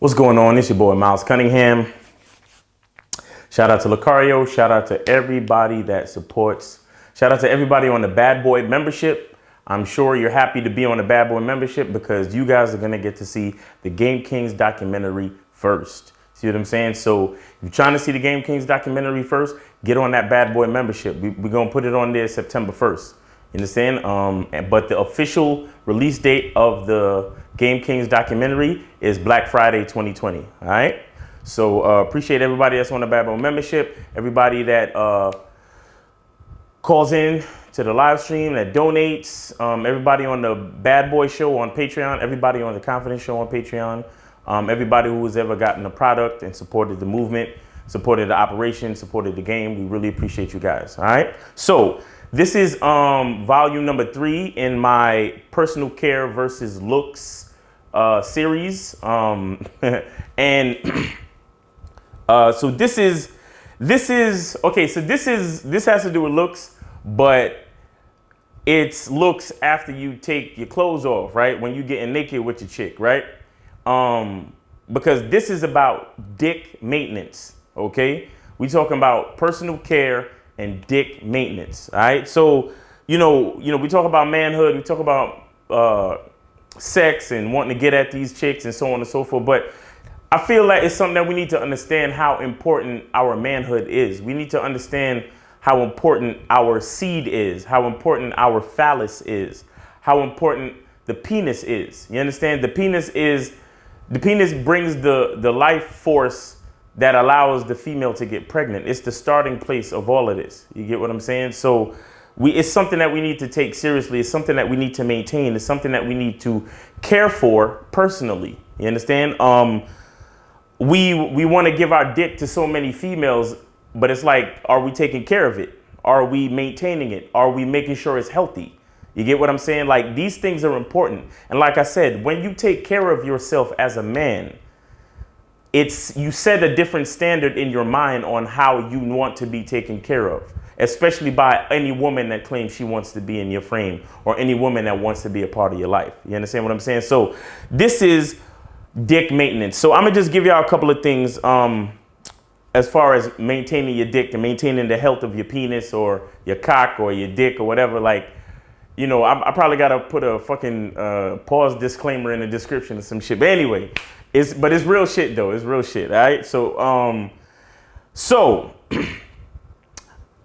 What's going on? It's your boy Miles Cunningham. Shout out to Lucario. Shout out to everybody that supports. Shout out to everybody on the Bad Boy membership. I'm sure you're happy to be on the Bad Boy membership because you guys are going to get to see the Game Kings documentary first. See what I'm saying? So if you're trying to see the Game Kings documentary first, get on that Bad Boy membership. We're going to put it on there September 1st. You understand? But the official release date of the Game Kings documentary is Black Friday 2020. All right. So appreciate everybody that's on the Bad Boy membership. Everybody that calls in to the live stream, that donates. Everybody on the Bad Boy show on Patreon. Everybody on the Confidence show on Patreon. Everybody who has ever gotten a product and supported the movement, supported the operation, supported the game. We really appreciate you guys. All right. So this is volume number 3 in my personal care versus looks series. So this has to do with looks, but it's looks after you take your clothes off, right? When you getting naked with your chick, right? Because this is about dick maintenance, okay? We talking about personal care and dick maintenance. All right. So, we talk about manhood, we talk about sex and wanting to get at these chicks and so on and so forth. But I feel like it's something that we need to understand how important our manhood is. We need to understand how important our seed is, how important our phallus is, how important the penis is. You understand? The penis brings the life force that allows the female to get pregnant. It's the starting place of all of this. You get what I'm saying? So it's something that we need to take seriously. It's something that we need to maintain. It's something that we need to care for personally. You understand? We want to give our dick to so many females, but it's like, are we taking care of it? Are we maintaining it? Are we making sure it's healthy? You get what I'm saying? Like, these things are important. And like I said, when you take care of yourself as a man, you set a different standard in your mind on how you want to be taken care of, especially by any woman that claims she wants to be in your frame or any woman that wants to be a part of your life. You understand what I'm saying? So this is dick maintenance. So I'm gonna just give y'all a couple of things as far as maintaining your dick and maintaining the health of your penis or your cock or your dick or whatever. Like, I probably gotta put a fucking pause disclaimer in the description or some shit. But anyway, it's real shit though. It's real shit. All right. So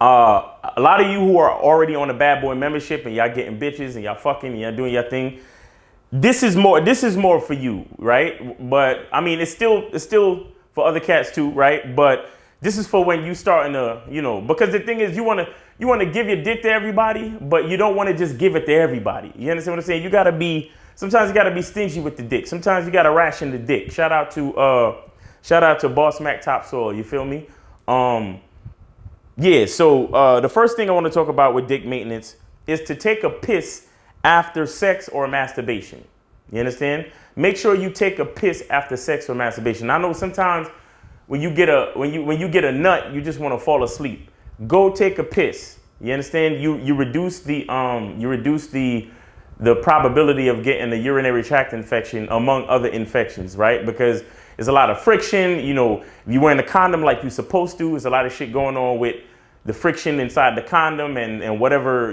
a lot of you who are already on the Bad Boy membership and y'all getting bitches and y'all fucking and y'all doing your thing, this is more for you, right? But I mean, it's still for other cats too, right? But this is for when you starting to, because the thing is, you want to give your dick to everybody, but you don't want to just give it to everybody. You understand what I'm saying? Sometimes you gotta be stingy with the dick. Sometimes you gotta ration the dick. Shout out to Boss Mac Topsoil. You feel me? So the first thing I want to talk about with dick maintenance is to take a piss after sex or masturbation. You understand? Make sure you take a piss after sex or masturbation. I know sometimes when you get a nut, you just want to fall asleep. Go take a piss. You understand? You reduce the probability of getting a urinary tract infection among other infections, right? Because there's a lot of friction. If you're wearing a condom like you're supposed to, there's a lot of shit going on with the friction inside the condom and whatever,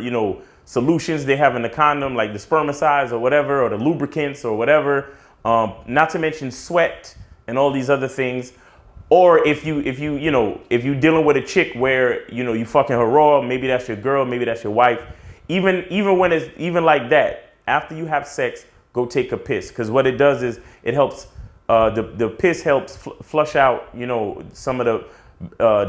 solutions they have in the condom, like the spermicides or whatever, or the lubricants or whatever. Not to mention sweat and all these other things. Or if you're dealing with a chick where, you fucking her raw, maybe that's your girl, maybe that's your wife. Even when it's even like that, after you have sex, go take a piss. Because what it does is it helps, the piss helps flush out, some of the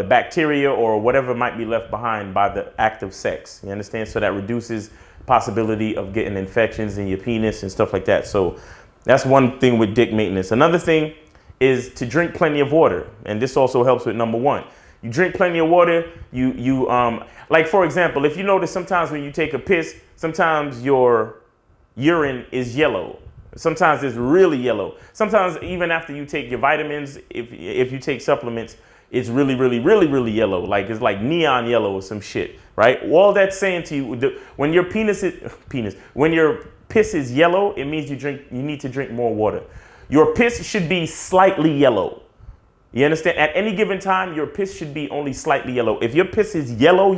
bacteria or whatever might be left behind by the act of sex. You understand? So that reduces possibility of getting infections in your penis and stuff like that. So that's one thing with dick maintenance. Another thing is to drink plenty of water. And this also helps with number 1. You drink plenty of water. Like, for example, if you notice sometimes when you take a piss, sometimes your urine is yellow. Sometimes it's really yellow. Sometimes even after you take your vitamins, if you take supplements, it's really, really, really, really yellow. Like, it's like neon yellow or some shit, right? All that's saying to you, when your piss is yellow, it means you need to drink more water. Your piss should be slightly yellow. You understand? At any given time, your piss should be only slightly yellow. If your piss is yellow,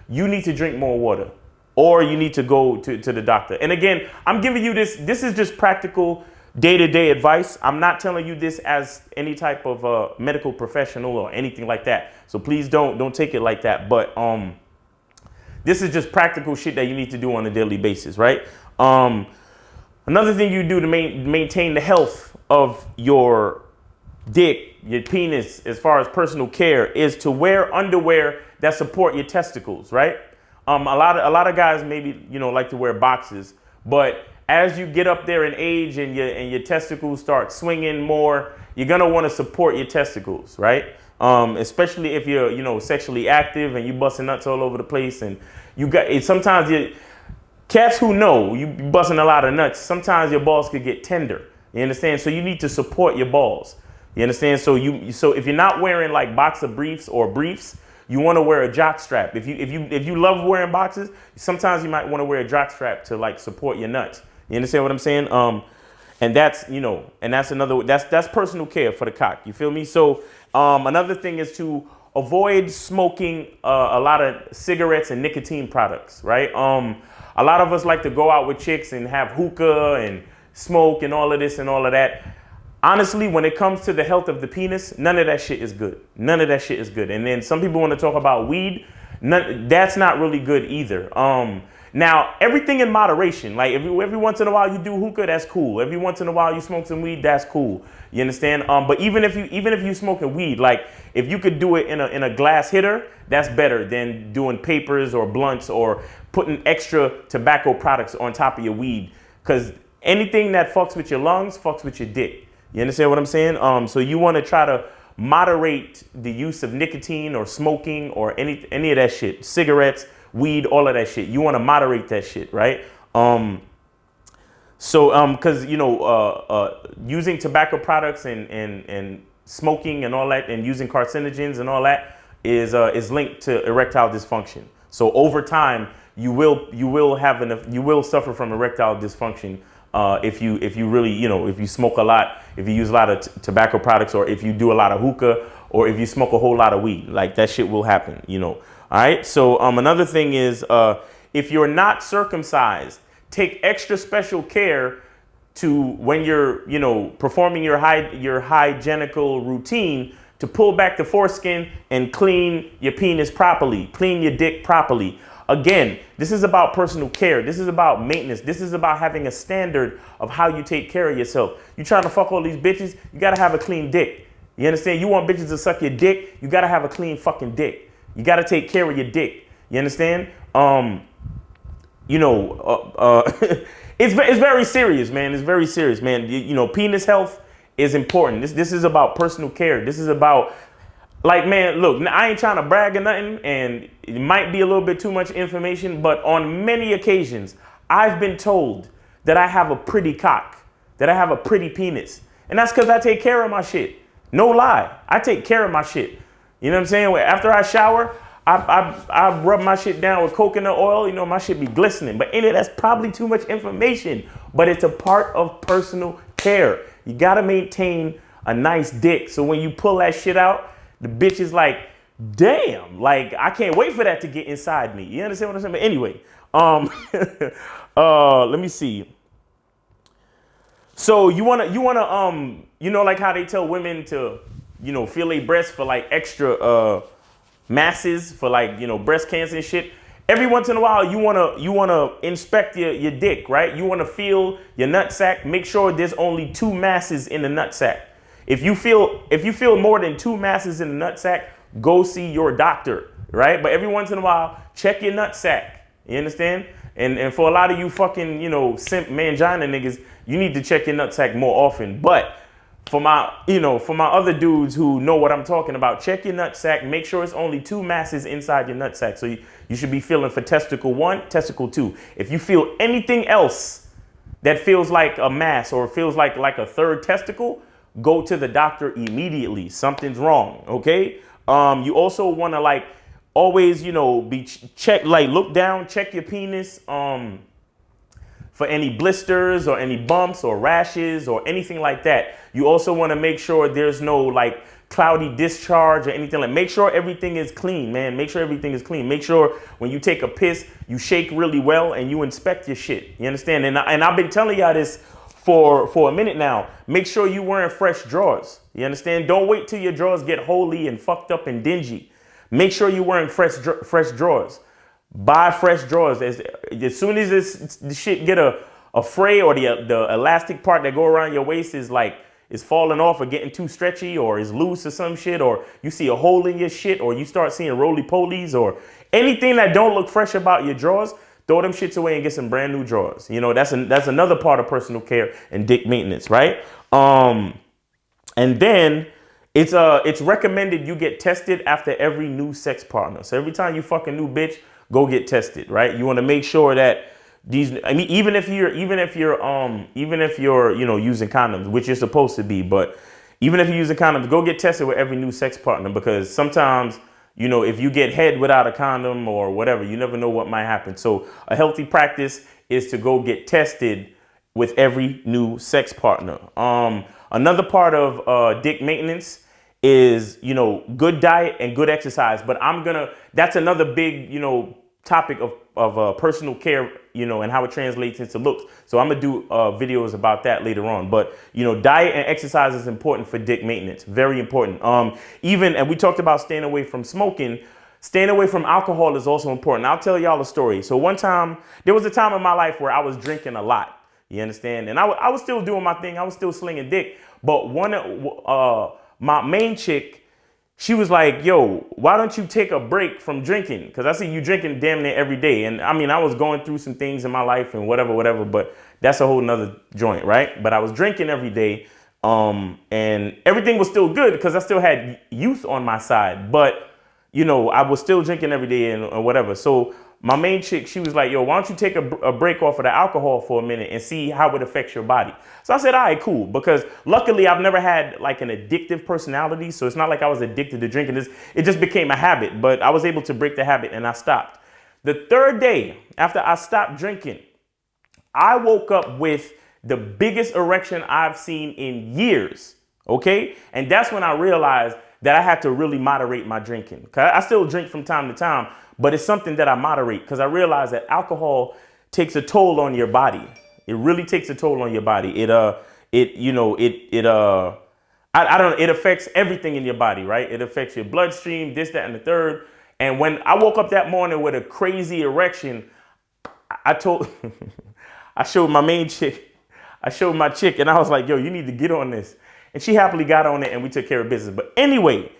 you need to drink more water, or you need to go to the doctor. And again, I'm giving you this. This is just practical day-to-day advice. I'm not telling you this as any type of medical professional or anything like that. So please don't take it like that. But this is just practical shit that you need to do on a daily basis, right? Another thing you do to maintain the health of your dick, your penis, as far as personal care, is to wear underwear that support your testicles, right? A lot of guys maybe, like to wear boxes, but as you get up there in age and your testicles start swinging more, you're gonna want to support your testicles, right? Especially if you're, sexually active and you busting nuts all over the place, and you got sometimes cats who know you busting a lot of nuts, sometimes your balls could get tender. You understand? So you need to support your balls. You understand? So if you're not wearing like boxer briefs or briefs, you want to wear a jock strap. If you love wearing boxes, sometimes you might want to wear a jock strap to like support your nuts. You understand what I'm saying? And that's that's personal care for the cock. You feel me? So another thing is to avoid smoking a lot of cigarettes and nicotine products, right? A lot of us like to go out with chicks and have hookah and smoke and all of this and all of that. Honestly, when it comes to the health of the penis, none of that shit is good. None of that shit is good. And then some people want to talk about weed. That's not really good either. Now, everything in moderation. Like every once in a while you do hookah, that's cool. Every once in a while you smoke some weed, that's cool. You understand? But even if you smoking weed, like if you could do it in a glass hitter, that's better than doing papers or blunts or putting extra tobacco products on top of your weed. Because anything that fucks with your lungs fucks with your dick. You understand what I'm saying? So you want to try to moderate the use of nicotine or smoking or any of that shit, cigarettes, weed, all of that shit. You want to moderate that shit, right? Because using tobacco products and smoking and all that, and using carcinogens and all that is linked to erectile dysfunction. So over time, you will suffer from erectile dysfunction. If you really, if you smoke a lot, if you use a lot of tobacco products, or if you do a lot of hookah, or if you smoke a whole lot of weed, like that shit will happen, All right. So another thing is if you're not circumcised, take extra special care to when you're, performing your hygienical routine to pull back the foreskin and clean your penis properly, clean your dick properly. Again, this is about personal care. This is about maintenance. This is about having a standard of how you take care of yourself. You trying to fuck all these bitches, you got to have a clean dick. You understand? You want bitches to suck your dick, you got to have a clean fucking dick. You got to take care of your dick. You understand? It's very serious, man. It's very serious, man. Penis health is important. This is about personal care. This is about, like, man, look, I ain't trying to brag or nothing, and it might be a little bit too much information, but on many occasions, I've been told that I have a pretty cock, that I have a pretty penis. And that's because I take care of my shit. No lie. I take care of my shit. You know what I'm saying? After I shower, I rub my shit down with coconut oil. My shit be glistening. But that's probably too much information. But it's a part of personal care. You got to maintain a nice dick. So when you pull that shit out, the bitch is like, damn, like, I can't wait for that to get inside me. You understand what I'm saying? But anyway, let me see. So you wanna, like how they tell women to, feel their breasts for like extra masses for like, breast cancer and shit. Every once in a while, you wanna inspect your dick, right? You wanna feel your nutsack. Make sure there's only 2 masses in the nutsack. If you feel more than 2 masses in the nutsack, go see your doctor, right? But every once in a while, check your nutsack. You understand? And for a lot of you fucking, simp mangina niggas, you need to check your nutsack more often. But for my other dudes who know what I'm talking about, check your nutsack. Make sure it's only 2 masses inside your nutsack. So you should be feeling for testicle 1, testicle 2. If you feel anything else that feels like a mass or feels like a third testicle, go to the doctor immediately. Something's wrong, okay? You also want to like always, be check, like look down, check your penis. for any blisters or any bumps or rashes or anything like that. You also want to make sure there's no like cloudy discharge or anything. Like, make sure everything is clean, man. Make sure everything is clean. Make sure when you take a piss, you shake really well and you inspect your shit. You understand? And I've been telling y'all this for a minute now. Make sure you wearing fresh drawers. You understand? Don't wait till your drawers get holey and fucked up and dingy. Make sure you're wearing fresh drawers. Buy fresh drawers. As soon as this shit get a fray or the elastic part that go around your waist is falling off or getting too stretchy or is loose or some shit, or you see a hole in your shit, or you start seeing roly-polies or anything that don't look fresh about your drawers, throw them shits away and get some brand new drawers. You know, that's another part of personal care and dick maintenance, right? And then it's recommended you get tested after every new sex partner. So every time you fuck a new bitch, go get tested, right? You want to make sure that even if you're you know, using condoms, which you're supposed to be, but even if you're using condoms, go get tested with every new sex partner, because sometimes, you know, if you get head without a condom or whatever, you never know what might happen. So a healthy practice is to go get tested with every new sex partner. Another part of dick maintenance is, you know, good diet and good exercise. But that's another big, you know, topic of personal care, you know, and how it translates into looks. So I'm gonna do videos about that later on. But, you know, diet and exercise is important for dick maintenance. Very important. And we talked about staying away from smoking. Staying away from alcohol is also important. I'll tell y'all a story. So one time, there was a time in my life where I was drinking a lot. You understand? And I was still doing my thing. I was still slinging dick. But my main chick, she was like, yo, why don't you take a break from drinking? Because I see you drinking damn near every day. And I mean, I was going through some things in my life and whatever, but that's a whole nother joint, right? But I was drinking every day. And everything was still good because I still had youth on my side. But, you know, I was still drinking every day and whatever. So my main chick, she was like, yo, why don't you take a break off of the alcohol for a minute and see how it affects your body? So I said, all right, cool. Because luckily I've never had like an addictive personality. So it's not like I was addicted to drinking. It just became a habit. But I was able to break the habit and I stopped. The third day after I stopped drinking, I woke up with the biggest erection I've seen in years. Okay. And that's when I realized that I had to really moderate my drinking. 'Cause I still drink from time to time, but it's something that I moderate because I realize that alcohol takes a toll on your body. It really takes a toll on your body. It affects everything in your body, right? It affects your bloodstream, this, that, and the third. And when I woke up that morning with a crazy erection, I showed my chick and I was like, yo, you need to get on this. And she happily got on it and we took care of business. But anyway,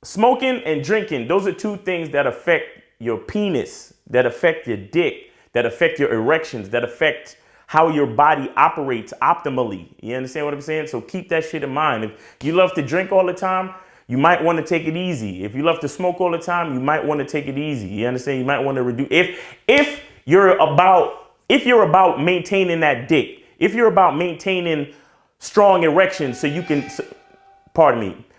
smoking and drinking, those are two things that affect your penis, that affect your dick, that affect your erections, that affect how your body operates optimally. You understand what I'm saying? So keep that shit in mind. If you love to drink all the time, you might want to take it easy. If you love to smoke all the time, you might want to take it easy. You understand? You might want to reduce. If you're about maintaining that dick, if you're about maintaining strong erections so you can,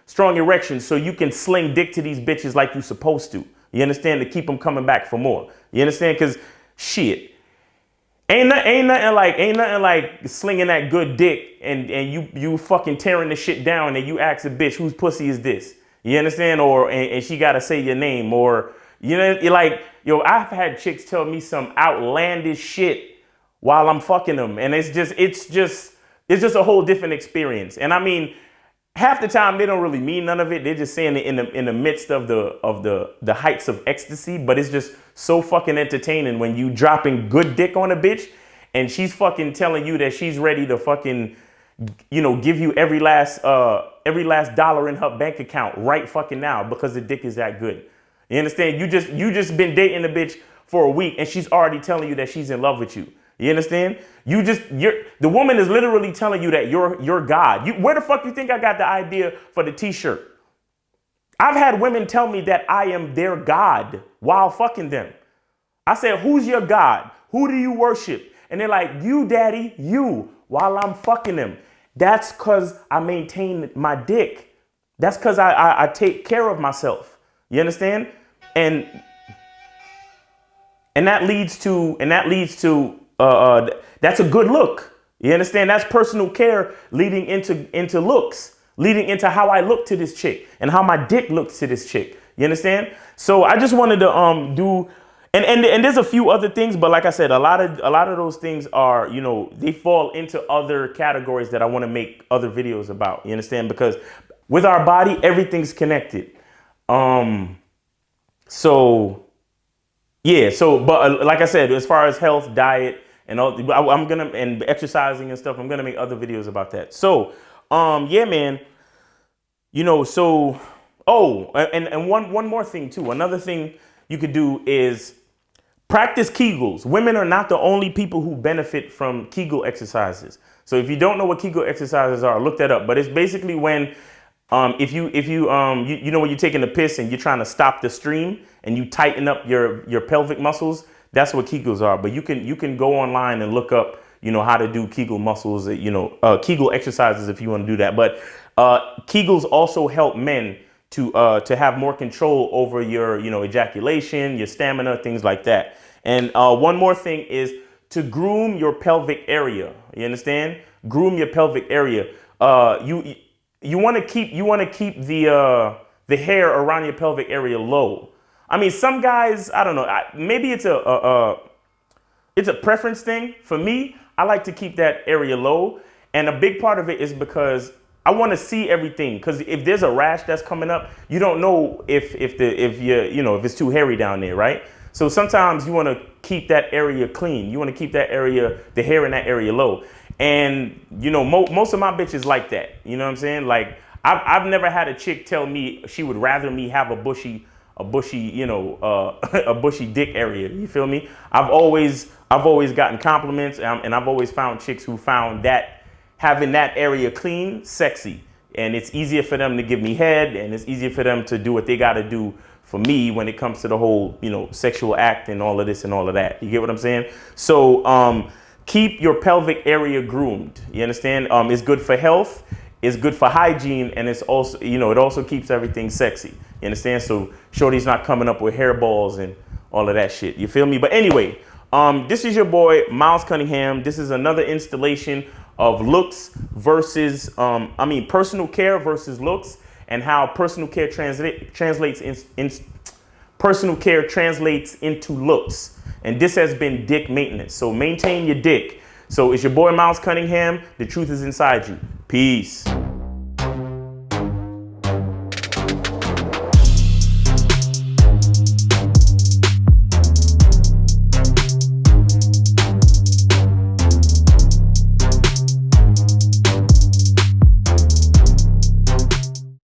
strong erections so you can sling dick to these bitches like you supposed to. You understand? To keep them coming back for more. You understand? Because shit, ain't nothing like slinging that good dick and you fucking tearing the shit down and you ask a bitch whose pussy is this. You understand? Or and she gotta say your name, or you know, you're like, yo, I've had chicks tell me some outlandish shit while I'm fucking them, and it's just a whole different experience. And I mean, half the time they don't really mean none of it. They're just saying it in the midst of the heights of ecstasy. But it's just so fucking entertaining when you dropping good dick on a bitch and she's fucking telling you that she's ready to fucking, you know, give you every last dollar in her bank account right fucking now because the dick is that good. You understand? You just been dating a bitch for a week and she's already telling you that she's in love with you. You understand? The woman is literally telling you that you're God. Where the fuck you think I got the idea for the t-shirt? I've had women tell me that I am their God while fucking them. I said, who's your God? Who do you worship? And they're like, you, daddy, you, while I'm fucking them. That's because I maintain my dick. That's because I take care of myself. You understand? And and that leads to that's a good look. You understand? That's personal care leading into looks, leading into how I look to this chick and how my dick looks to this chick. You understand? So I just wanted to do, and there's a few other things, but like I said, a lot of those things are, you know, they fall into other categories that I want to make other videos about. You understand? Because with our body, everything's connected. So yeah, so but like I said, as far as health, diet, and all, and exercising and stuff, I'm gonna make other videos about that. So yeah, man, you know, so and one more thing too. Another thing you could do is practice Kegels. Women are not the only people who benefit from Kegel exercises. So if you don't know what Kegel exercises are, look that up. But it's basically when if you know when you're taking a piss and you're trying to stop the stream and you tighten up your pelvic muscles, that's what Kegels are. But you can go online and look up, you know, how to do Kegel muscles, you know, Kegel exercises if you want to do that. But Kegels also help men to have more control over your, you know, ejaculation, your stamina, things like that. And one more thing is to groom your pelvic area. You understand? Groom your pelvic area. You want to keep the hair around your pelvic area low. I mean, some guys, I don't know, maybe it's a preference thing. For me, I like to keep that area low, and a big part of it is because I want to see everything. Because if there's a rash that's coming up, you don't know if it's too hairy down there, right? So sometimes you want to keep that area clean. You want to keep that area, the hair in that area low. And, you know, most of my bitches like that. You know what I'm saying? Like, I've never had a chick tell me she would rather me have a bushy, you know, a bushy dick area. You feel me? I've always gotten compliments, and I've always found chicks who found that having that area clean sexy. And it's easier for them to give me head, and it's easier for them to do what they got to do for me when it comes to the whole, you know, sexual act and all of this and all of that. You get what I'm saying? So, keep your pelvic area groomed. You understand? It's good for health, it's good for hygiene, and it's also, you know, it also keeps everything sexy. You understand? So shorty's not coming up with hairballs and all of that shit. You feel me? But anyway, this is your boy, Miles Cunningham. This is another installation of looks versus, personal care versus looks, and how personal care translates into looks. And this has been dick maintenance. So maintain your dick. So it's your boy, Miles Cunningham. The truth is inside you. Peace.